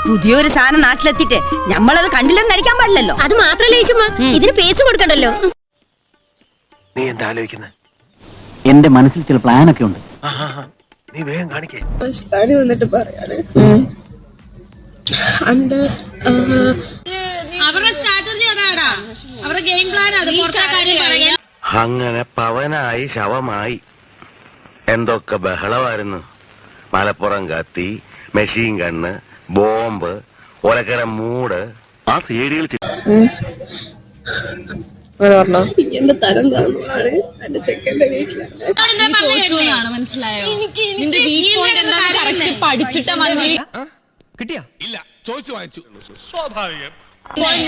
പുതിയൊരു സാധനം നാട്ടിലെത്തിട്ട് നമ്മളത് കണ്ടില്ലെന്ന് നടിക്കാൻ പാടില്ലല്ലോ. അത് മാത്രല്ല ഇതിന് പേസ് കൊടുക്കണ്ടല്ലോ. നീ എന്താ ആലോചിക്കുന്നത്? എന്റെ മനസ്സിൽ ചില പ്ലാനൊക്കെ ഉണ്ട്. നീ വേഗം കാണിക്കേ. വന്നിട്ട് പറയാണ് അങ്ങനെ പവനായി ശവമായി എന്തൊക്കെ ബഹളമായിരുന്നു. മലപ്പുറം കത്തി, മെഷീൻ ഗണ്ണ്, ബോംബ്, ഒലക്കര മൂട്. ആ സീരിയൽ എന്റെ തരം താങ്ങുവാണ് എന്റെ ചെക്കന്റെ വീട്ടിലാണ്. മനസ്സിലായോ? നിന്റെ വീക്ക് പോയിന്റ് എന്താണെന്ന് കറക്റ്റ് പഠിച്ചിട്ടാ മതി. കിട്ടിയാ? ഇല്ല, ചോദിച്ചു വാങ്ങിച്ചു. സ്വാഭാവികം.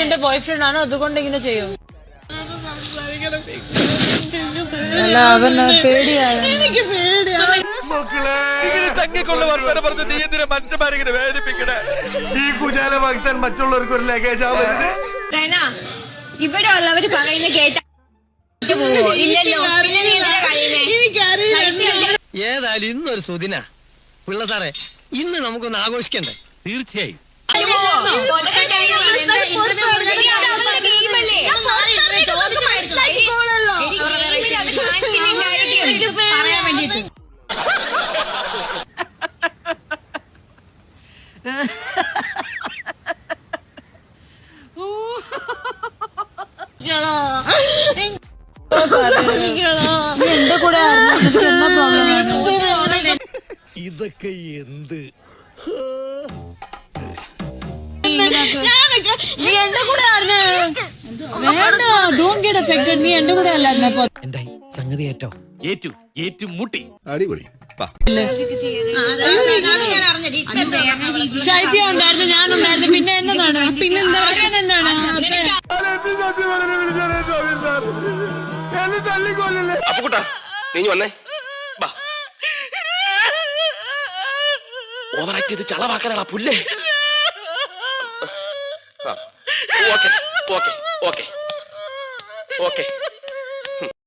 നിന്റെ ബോയ്ഫ്രണ്ട് ആണോ? അതുകൊണ്ട് ഇങ്ങനെ ചെയ്യും. അല്ല, അവന് പേടിയായ. എനിക്ക് പേടിയാണ്. ചങ്ങിക്കൊള്ള വർത്തമാനം പറഞ്ഞ് നീ എന്തിനാ മനുഷ്യന്മാരിങ്ങനെ വേദനിപ്പിക്കണേ? ഈ കുശാല ഭക്തൻ മറ്റുള്ളവർക്ക് ഒരു ലഗേജ് ആവരുത്. ഇവിടെ ഉള്ളവര് പറയുന്ന കേട്ടോ ഇല്ലല്ലോ. പിന്നെ നീ ഏതായാലും ഇന്നൊരു സുദിന പിള്ള സാറേ, ഇന്ന് നമുക്കൊന്ന് ആഘോഷിക്കണ്ടേ? തീർച്ചയായും. എന്റെ കൂടെ ഇതൊക്കെ എന്ത്? നീ എന്റെ കൂടെ നീ എന്റെ കൂടെ അല്ലായിരുന്നപ്പോ എന്തായി സംഗതി? ഏറ്റു മുട്ടി. അടിപൊളി. ശൈത്യം ഉണ്ടായിരുന്നു, ഞാനുണ്ടായിരുന്നു. പിന്നെ എന്നതാണ്? പിന്നെന്താ എന്താണ്? അപ്പുകുട്ടാ, നീ വന്നേ. ഓവറാക്ട് ചെയ്ത് ചളവാക്കാനാ പുല്ലേ. Okay okay okay okay.